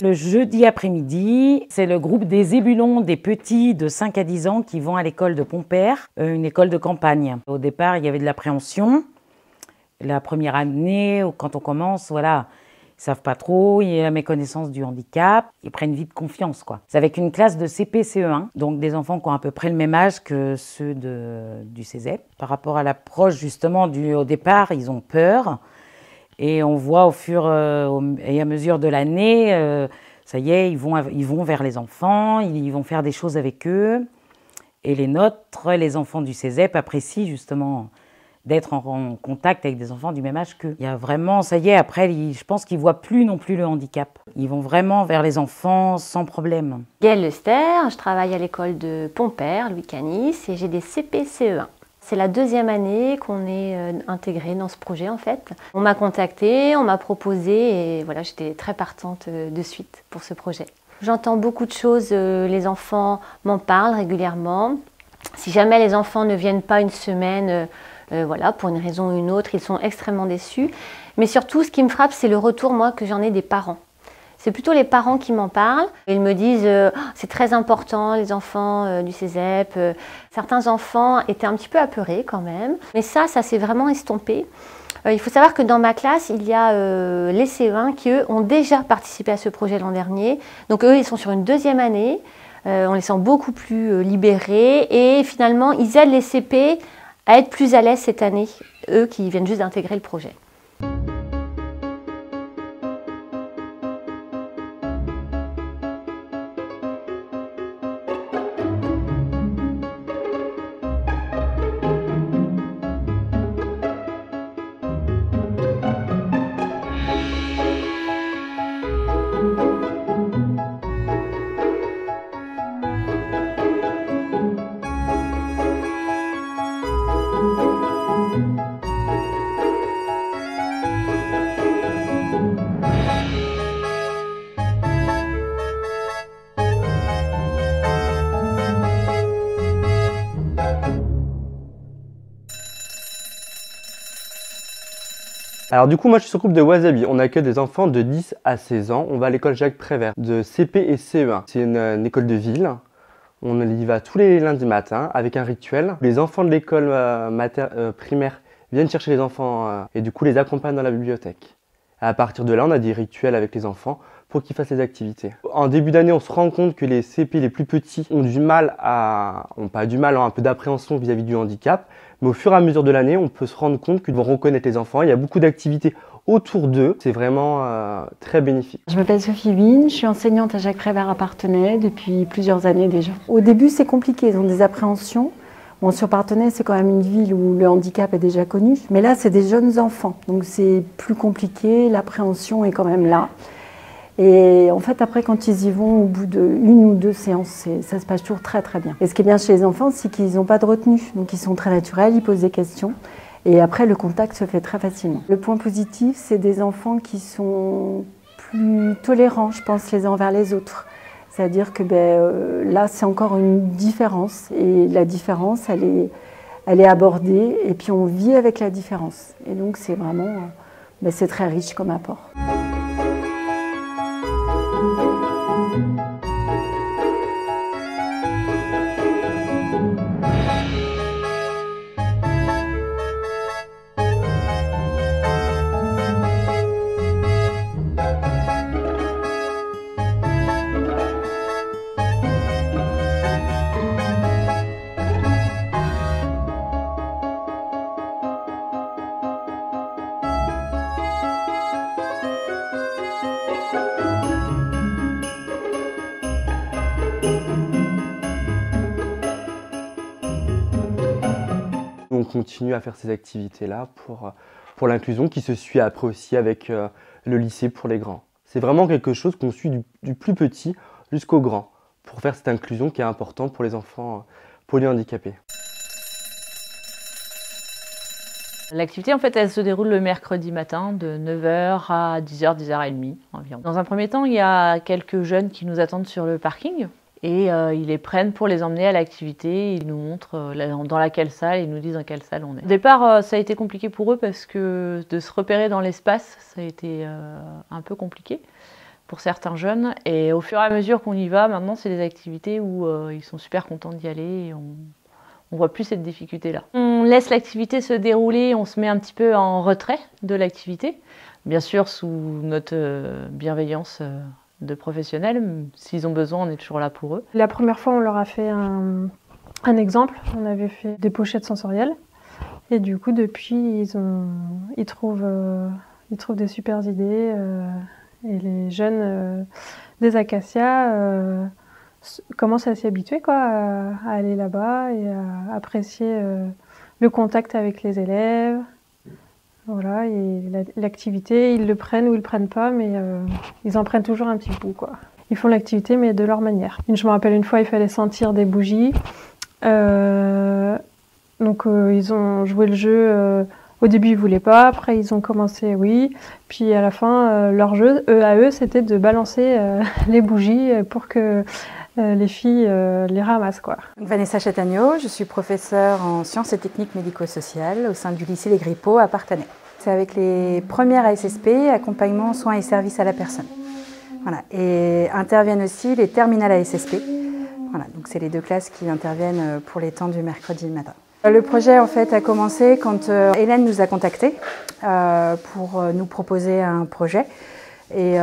Le jeudi après-midi, c'est le groupe des ébulons des petits de 5 à 10 ans qui vont à l'école de Pompère, une école de campagne. Au départ, il y avait de l'appréhension. La première année, quand on commence, voilà, ils savent pas trop, il y a la méconnaissance du handicap, ils prennent vite confiance, quoi. C'est avec une classe de CP, CE1, donc des enfants qui ont à peu près le même âge que ceux du cégep. Par rapport à l'approche, justement, au départ, ils ont peur. Et on voit au fur et à mesure de l'année, ça y est, ils vont vers les enfants, ils vont faire des choses avec eux. Et les enfants du cégep apprécient justement d'être en contact avec des enfants du même âge qu'eux. Il y a vraiment, ça y est, après, je pense qu'ils ne voient plus non plus le handicap. Ils vont vraiment vers les enfants sans problème. Gaëlle Lester, je travaille à l'école de Pompère, Louis Canis, et j'ai des CP CE1. C'est la deuxième année qu'on est intégré dans ce projet en fait. On m'a contacté, on m'a proposé et voilà, j'étais très partante de suite pour ce projet. J'entends beaucoup de choses, les enfants m'en parlent régulièrement. Si jamais les enfants ne viennent pas une semaine, voilà, pour une raison ou une autre, ils sont extrêmement déçus. Mais surtout, ce qui me frappe, c'est le retour, moi, que j'en ai des parents. C'est plutôt les parents qui m'en parlent. Ils me disent c'est très important, les enfants du cégep. Certains enfants étaient un petit peu apeurés quand même. Mais ça s'est vraiment estompé. Il faut savoir que dans ma classe, il y a les CE1 qui, eux, ont déjà participé à ce projet l'an dernier. Donc eux, ils sont sur une deuxième année. On les sent beaucoup plus libérés. Et finalement, ils aident les CP à être plus à l'aise cette année, eux qui viennent juste d'intégrer le projet. Alors du coup, moi je suis sur le groupe de Wasabi. On accueille des enfants de 10 à 16 ans. On va à l'école Jacques Prévert de CP et CE1. C'est une école de ville. On y va tous les lundis matins avec un rituel. Les enfants de l'école primaire viennent chercher les enfants et du coup les accompagnent dans la bibliothèque. À partir de là, on a des rituels avec les enfants pour qu'ils fassent les activités. En début d'année, on se rend compte que les CP les plus petits ont un peu d'appréhension vis-à-vis du handicap. Mais au fur et à mesure de l'année, on peut se rendre compte qu'ils vont reconnaître les enfants. Il y a beaucoup d'activités autour d'eux. C'est vraiment très bénéfique. Je m'appelle Sophie Wien, je suis enseignante à Jacques Prévert à Parthenay depuis plusieurs années déjà. Au début, c'est compliqué, ils ont des appréhensions. Bon, sur Parthenay, c'est quand même une ville où le handicap est déjà connu. Mais là, c'est des jeunes enfants, donc c'est plus compliqué, l'appréhension est quand même là. Et en fait, après, quand ils y vont, au bout d'une ou deux séances, ça se passe toujours très très bien. Et ce qui est bien chez les enfants, c'est qu'ils n'ont pas de retenue. Donc ils sont très naturels, ils posent des questions. Et après, le contact se fait très facilement. Le point positif, c'est des enfants qui sont plus tolérants, je pense, les uns envers les autres. C'est-à-dire que là, c'est encore une différence. Et la différence, elle est abordée. Et puis, on vit avec la différence. Et donc, c'est vraiment c'est très riche comme apport. On continue à faire ces activités-là pour l'inclusion qui se suit après aussi avec le lycée pour les grands. C'est vraiment quelque chose qu'on suit du plus petit jusqu'au grand pour faire cette inclusion qui est importante pour les enfants polyhandicapés. L'activité, en fait, elle se déroule le mercredi matin de 9h à 10h, 10h30 environ. Dans un premier temps, il y a quelques jeunes qui nous attendent sur le parking. Et ils les prennent pour les emmener à l'activité, ils nous montrent dans laquelle salle, ils nous disent dans quelle salle on est. Au départ, ça a été compliqué pour eux parce que de se repérer dans l'espace, ça a été un peu compliqué. pour certains jeunes. Et au fur et à mesure qu'on y va, maintenant, c'est des activités où ils sont super contents d'y aller. Et on voit plus cette difficulté-là. On laisse l'activité se dérouler, on se met un petit peu en retrait de l'activité. Bien sûr, sous notre bienveillance de professionnels. S'ils ont besoin, on est toujours là pour eux. La première fois, on leur a fait un exemple. On avait fait des pochettes sensorielles. Et du coup, depuis, ils trouvent des super idées. Et les jeunes des Acacias commencent à s'y habituer, quoi, à aller là-bas et à apprécier le contact avec les élèves. Voilà, et l'activité, ils le prennent ou ils le prennent pas, mais ils en prennent toujours un petit bout, quoi. Ils font l'activité, mais de leur manière. Je me rappelle une fois, il fallait sentir des bougies. Donc ils ont joué le jeu. Au début, ils voulaient pas. Après, ils ont commencé, oui. Puis à la fin, leur jeu, à eux, c'était de balancer les bougies pour que les filles les ramassent, quoi. Vanessa Chatagno, je suis professeure en sciences et techniques médico-sociales au sein du lycée Les Grippots à Parthenay. C'est avec les premières ASSP, accompagnement, soins et services à la personne. Voilà. Et interviennent aussi les terminales ASSP. Voilà. Donc c'est les deux classes qui interviennent pour les temps du mercredi matin. Le projet en fait a commencé quand Hélène nous a contactés pour nous proposer un projet. Et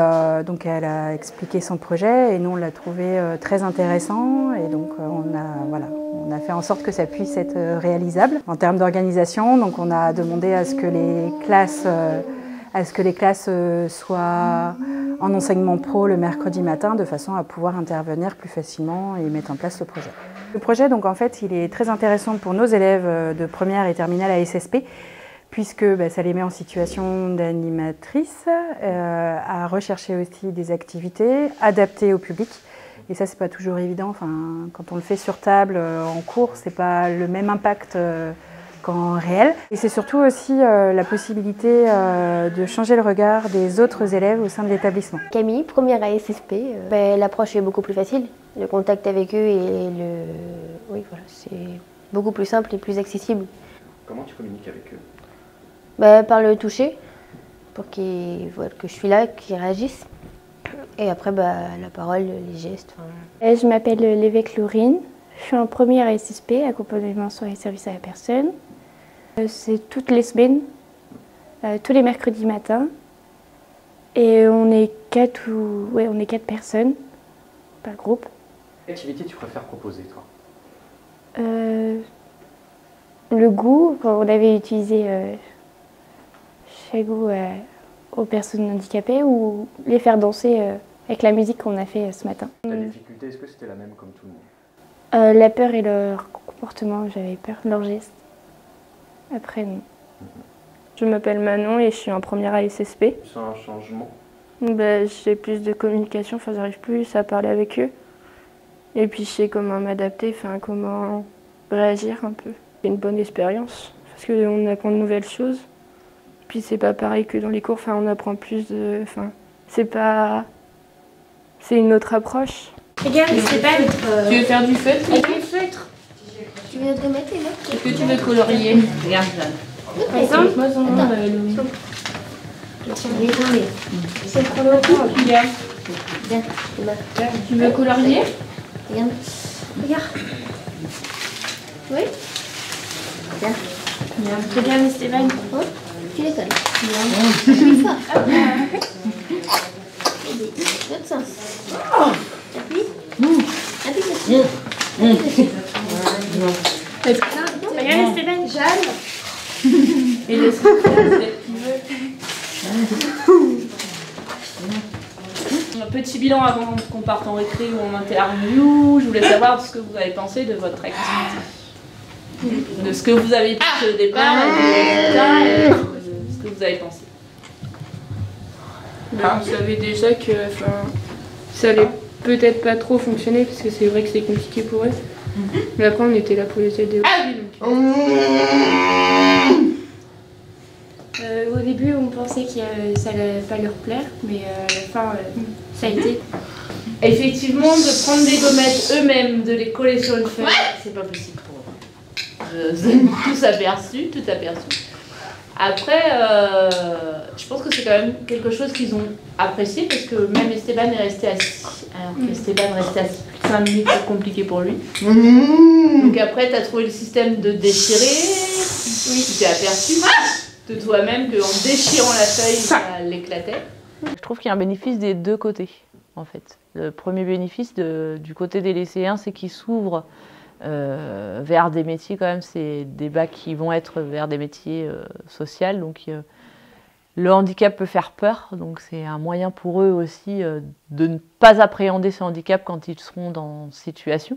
donc elle a expliqué son projet et nous on l'a trouvé très intéressant et donc on a fait en sorte que ça puisse être réalisable. En termes d'organisation, donc on a demandé à ce que les classes soient en enseignement pro le mercredi matin de façon à pouvoir intervenir plus facilement et mettre en place le projet. Le projet donc en fait il est très intéressant pour nos élèves de première et terminale à SSP puisque ça les met en situation d'animatrice, à rechercher aussi des activités adaptées au public. Et ça, c'est pas toujours évident. Enfin, quand on le fait sur table, en cours, c'est pas le même impact qu'en réel. Et c'est surtout aussi la possibilité de changer le regard des autres élèves au sein de l'établissement. Camille, première à SSP, l'approche est beaucoup plus facile. Le contact avec eux et oui, voilà, c'est beaucoup plus simple et plus accessible. Comment tu communiques avec eux ? Par le toucher, pour qu'ils voient que je suis là, qu'ils réagissent. Et après, la parole, les gestes. Je m'appelle l'évêque Laurine, je suis en première à SSP, accompagnement soins et services à la personne. C'est toutes les semaines, tous les mercredis matins. Et on est 4 personnes par groupe. Quelle activité tu préfères proposer, toi ? Le goût, quand on avait utilisé chaque goût aux personnes handicapées ou les faire danser avec la musique qu'on a fait ce matin. La difficulté, est-ce que c'était la même comme tout le monde ? La peur et leur comportement, j'avais peur de leurs gestes. Après, non. Je m'appelle Manon et je suis en première à SSP. Tu sens un changement ? J'ai plus de communication, j'arrive plus à parler avec eux. Et puis je sais comment m'adapter, comment réagir un peu. C'est une bonne expérience parce qu'on apprend de nouvelles choses. Puis c'est pas pareil que dans les cours, on apprend plus de... C'est une autre approche. Regarde, c'est pas notre... Tu veux faire du feutre? Avec le feutre. Tu veux te mettre là? Est-ce que tu veux colorier? Regarde là. Par exemple, C'est trop longtemps. Regarde. Viens, Tu veux colorier? regarde. Regarde. Oui? Viens. regarde Esteban. Tu les colles. Appuie fort. L'autre sens. Appuie. Appuie dessus. Appuie dessus. Regarde Esteban. Jeanne. Et le Un petit bilan avant qu'on parte en récré ou en interview. Je voulais savoir ce que vous avez pensé de votre activité. De ce que vous avez pensé au départ, et ce que vous avez pensé. On savait déjà que ça allait peut-être pas trop fonctionner parce que c'est vrai que c'est compliqué pour eux. Mais après on était là pour les aider aussi. Au début, on pensait que ça allait pas leur plaire, mais à la fin, ça a été. Effectivement, de prendre des gommettes eux-mêmes, de les coller sur une feuille, c'est pas possible pour eux. Tout aperçu. Après, je pense que c'est quand même quelque chose qu'ils ont apprécié parce que même Esteban est resté assis. Alors qu'Esteban restait assis plus de 5 minutes, c'est compliqué pour lui. Donc après, tu as trouvé le système de déchirer. Oui, tu t'es aperçu de toi-même qu'en déchirant la feuille, ça l'éclatait. Je trouve qu'il y a un bénéfice des deux côtés, en fait. Le premier bénéfice du côté des lycéens, c'est qu'ils s'ouvrent vers des métiers, quand même, c'est des bacs qui vont être vers des métiers sociaux. Donc le handicap peut faire peur, donc c'est un moyen pour eux aussi de ne pas appréhender ce handicap quand ils seront dans situation.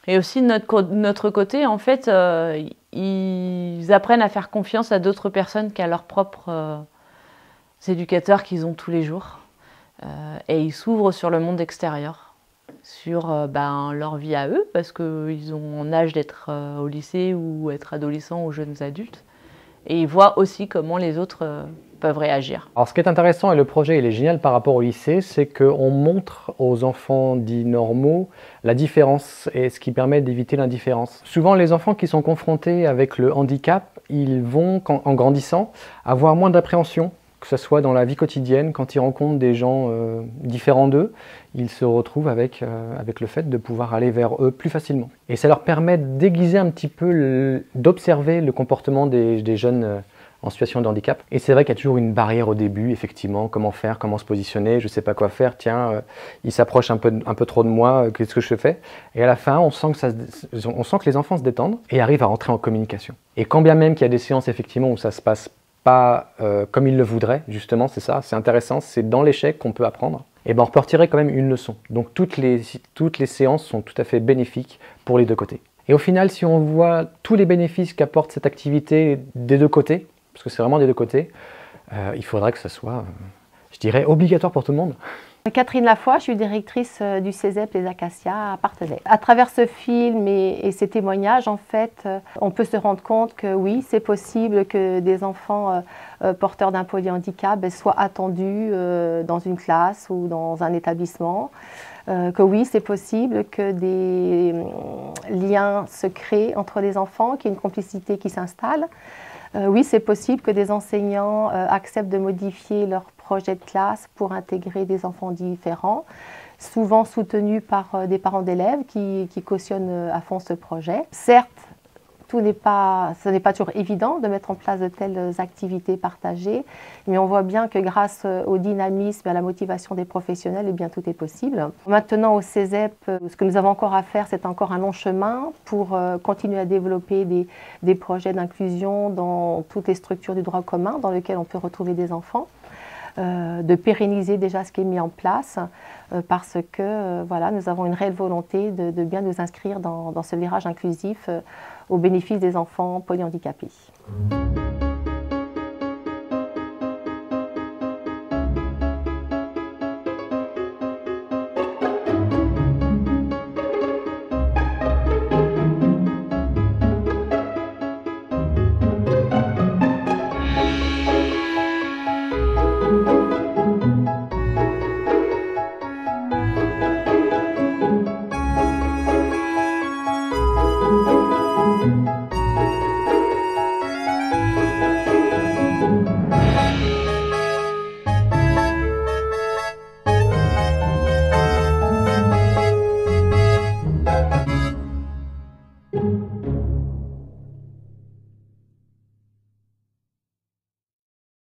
Et aussi de notre côté, en fait, ils apprennent à faire confiance à d'autres personnes qu'à leurs propres éducateurs qu'ils ont tous les jours. Et ils s'ouvrent sur le monde extérieur, sur leur vie à eux, parce qu'ils ont en âge d'être au lycée ou être adolescents ou jeunes adultes. Et ils voient aussi comment les autres peuvent réagir. Alors ce qui est intéressant, et le projet il est génial par rapport au lycée, c'est qu'on montre aux enfants dits normaux la différence, et ce qui permet d'éviter l'indifférence. Souvent les enfants qui sont confrontés avec le handicap, ils vont, en grandissant, avoir moins d'appréhension, que ce soit dans la vie quotidienne, quand ils rencontrent des gens différents d'eux, ils se retrouvent avec le fait de pouvoir aller vers eux plus facilement. Et ça leur permet d'aiguiser un petit peu, d'observer le comportement des jeunes en situation de handicap. Et c'est vrai qu'il y a toujours une barrière au début, effectivement, comment faire, comment se positionner, je ne sais pas quoi faire, tiens, il s'approche un peu trop de moi, qu'est-ce que je fais? Et à la fin, on sent que les enfants se détendent et arrivent à rentrer en communication. Et quand bien même qu'il y a des séances, effectivement, où ça se passe pas comme ils le voudraient, justement, c'est ça, c'est intéressant, c'est dans l'échec qu'on peut apprendre. Et ben on peut retirer quand même une leçon. Donc toutes les séances sont tout à fait bénéfiques pour les deux côtés. Et au final, si on voit tous les bénéfices qu'apporte cette activité des deux côtés, parce que c'est vraiment des deux côtés, il faudrait que ça soit, je dirais, obligatoire pour tout le monde. Catherine Lafoy, je suis directrice du CESEP Les Acacias à Parthenay. À travers ce film et ces témoignages, en fait, on peut se rendre compte que oui, c'est possible que des enfants porteurs d'un polyhandicap soient attendus dans une classe ou dans un établissement. Que oui, c'est possible que des liens se créent entre les enfants, qu'il y ait une complicité qui s'installe. Oui, c'est possible que des enseignants acceptent de modifier leur projet de classe pour intégrer des enfants différents, souvent soutenus par des parents d'élèves qui cautionnent à fond ce projet. Certes, ce n'est pas toujours évident de mettre en place de telles activités partagées, mais on voit bien que grâce au dynamisme et à la motivation des professionnels, eh bien, tout est possible. Maintenant au CESEP, ce que nous avons encore à faire, c'est encore un long chemin pour continuer à développer des projets d'inclusion dans toutes les structures du droit commun dans lesquelles on peut retrouver des enfants. De pérenniser déjà ce qui est mis en place parce que voilà, nous avons une réelle volonté de bien nous inscrire dans ce virage inclusif au bénéfice des enfants polyhandicapés.